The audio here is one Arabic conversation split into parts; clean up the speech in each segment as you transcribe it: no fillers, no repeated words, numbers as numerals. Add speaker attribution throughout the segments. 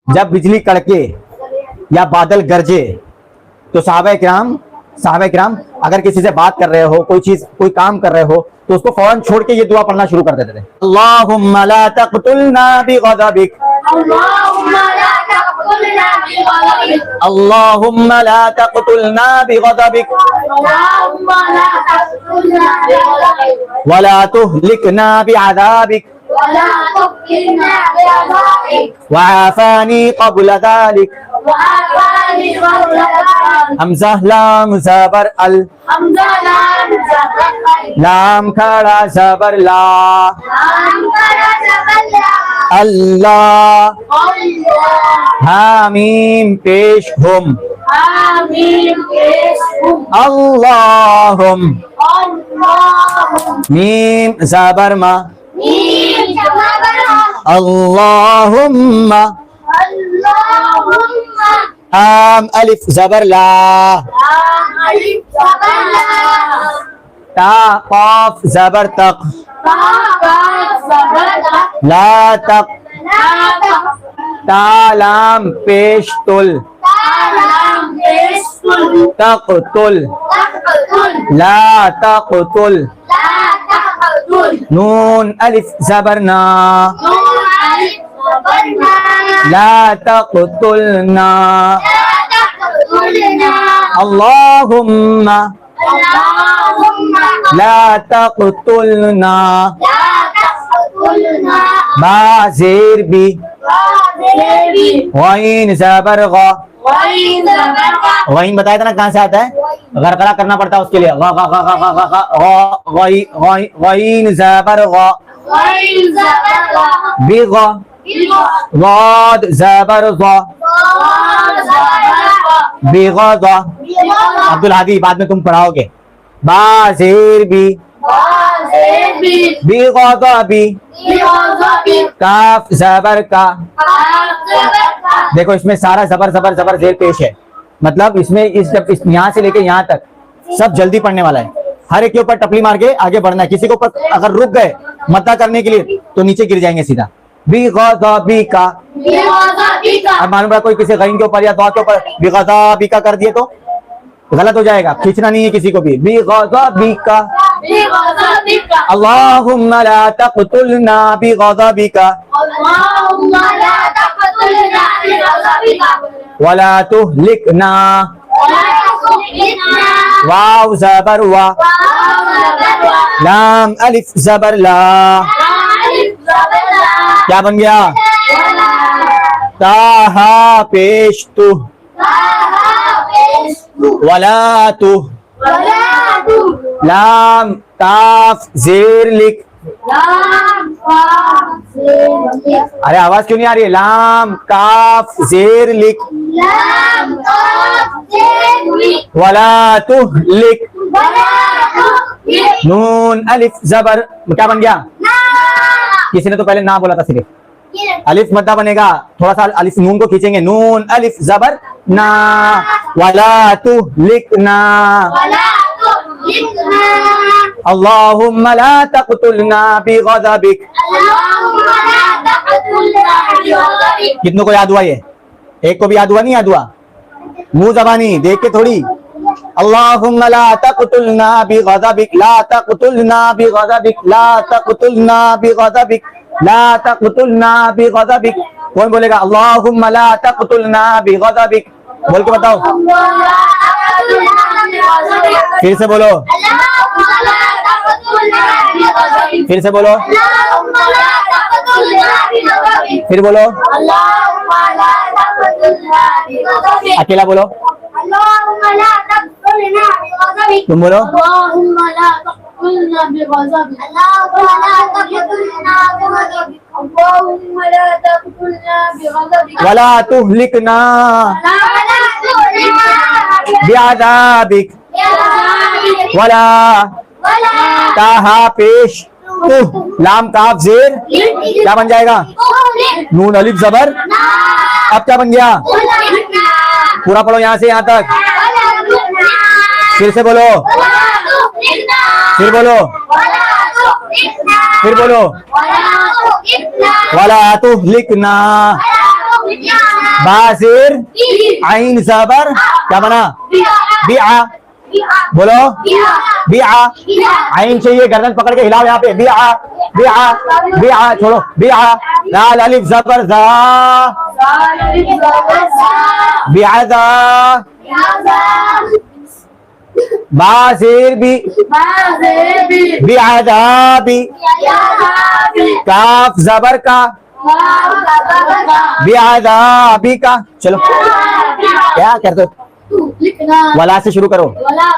Speaker 1: جب بجلی کڑکے یا بادل گرجے تو صحابہ کرام اگر کسی سے بات کر رہے ہو، کوئی کام کر رہے ہو تو اس کو فوراً چھوڑ کے یہ دعا پڑھنا شروع کر دیتے تھے. اللہم لا تقتلنا بغضبک، اللہم لا تقتلنا بغضبک ولا تہلکنا بعذابک وعافانی قبل ذلک. حمزہ لام زبر ال، لام کھڑا زبر لا، اللہ، حامیم پیش ہم، اللہم، میم زبر ما، اللہم، عام الف زبر لا، تا قاف زبر تق، لا تق، تا لام پیش تل، تقتل، لا تقتل، نون الف زبر نا، لا تقتلنا، اللہم لا تقتلنا، با زیر بی، غین زبر غا، غین بتایا تھا نا کہاں سے آتا ہے، غرغرہ کرنا پڑتا ہے اس کے لیے، غین زبر غا، بغا، ضاد زبر ضا، بغضا. عبدالحادی بعد میں تم پڑھاؤ گے. با زیر بی، بغضبی، کاف زبر کا، دیکھو اس میں سارا زبر زیر پیش ہے، مطلب اس میں یہاں سے لے کے یہاں تک سب جلدی پڑھنے والا ہے. ہر ایک کے اوپر ٹپلی مار کے آگے بڑھنا ہے. کسی کے اوپر اگر رک گئے مدہ کرنے کے لیے تو نیچے گر جائیں گے سیدھا. بغضبک، اب معلوم پڑا کوئی کسی غین کے اوپر یا دعا کے اوپر بغضبک کر دیے تو غلط ہو جائے گا، کھینچنا نہیں ہے کسی کو بھی. بغضبک، اللہم لا تقتلنا بغضبک ولا تہلکنا، واو زبر وا، لام الف زبر لا، کیا بن گیا؟ تاہا پیش تو، ولا تو، لام کاف زیر لکھ. ارے آواز کیوں نہیں آ رہی ہے؟ لام کاف زیر لکھ، ولا تہلک، نون الف زبر، کیا بن گیا؟ کسی نے تو پہلے نہ بولا تھا، صرف الف مدہ بنے گا، تھوڑا سا الف نون کو کھینچیں گے، نون الف زبر نا، ولا تہلکنا، اللہم لا تقتلنا بغضبک. کتنوں کو یاد ہوا؟ یہ ایک کو بھی یاد ہوا؟ نہیں یاد ہوا؟ منہ زبانی دیکھ کے تھوڑی. اللہم لا تقتلنا بغضبک، لا تقتلنا بغضبک، لا تقتلنا بغضبک، لا تقتلنا بغضبک. کون بولے گا اللہم لا تقتلنا بغضبک؟ بول کے بتاؤ، پھر سے بولو، پھر سے بولو، پھر بولو، اکیلا بولو، تم بولو. ولا تہلکنا بعذابک، ولا، تاہا پیش تو، لام کاف زیر، کیا بن جائے گا؟ نون الف زبر. اب کیا بن گیا؟ پورا پڑھو یہاں سے یہاں تک، پھر سے بولو، پھر بولو، پھر بولو، ولا تہلکنا बासिर आइन जबर क्या बना बिआ बोलो बिआ आइन चाहिए गर्दन पकड़ के हिलाओ यहाँ पे बिआ बिआ बिआ छोड़ो बिआ लाल अलिफ जबर जा बिआदा बासिर बी बिआदाबी काफ जबर का बिआदाबी का चलो क्या करते हो
Speaker 2: लिखना
Speaker 1: वला से शुरू करो
Speaker 2: वला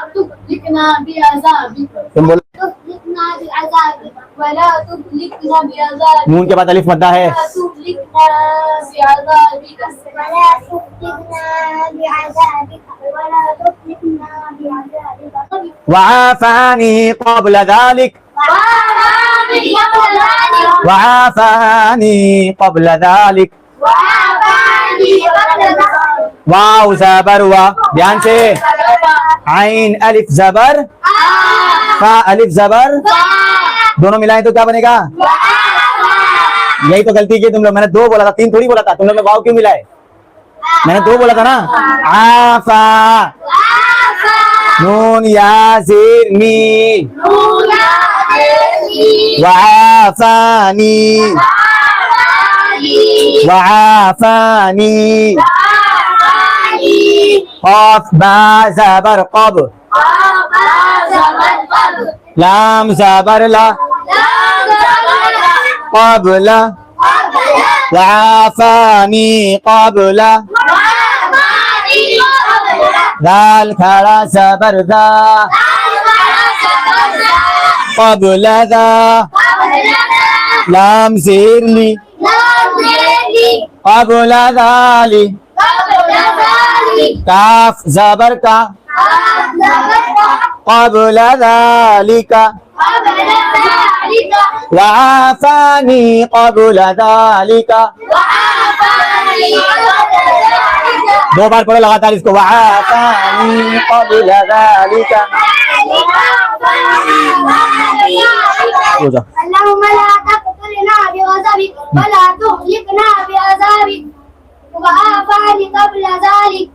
Speaker 2: लिखना बिअज़ाबिक
Speaker 1: तुम बोलो
Speaker 2: लिखना बिअज़ाबिक वला लिखना बिअज़ाबिक
Speaker 1: नून के बाद अलिफ मद्दा है
Speaker 2: लिखना बिअज़ाबिक वला लिखना बिअज़ाबिक
Speaker 1: वआफानी क़ब्ल ذلك वआफानी क़ब्ल ذلك वाव जबर वा ध्यान से आइन अलिफ जबर फा अलिफ जबर दोनों मिलाएं तो क्या बनेगा यही तो गलती की तुम लोग मैंने 2 बोला था 3 थोड़ी बोला था तुम लोग ने वाव क्यों मिलाए मैंने 2 बोला था ना आफा नून या जीर मी वआफानी वआफानी قاف با زبر قب لام زبر لا قبل وعافاني قبل ذال كلا زبر ذا قبل ذا لام زير لي قبل ذلك काफ जबर का قبل ذلك وعافاني قبل ذلك 2 बार पढ़ो लगातार इसको وعافاني قبل ذلك
Speaker 2: اللهم لا تقتلنا بغضبك ولا تهلكنا بعذابك وعافاني قبل ذلك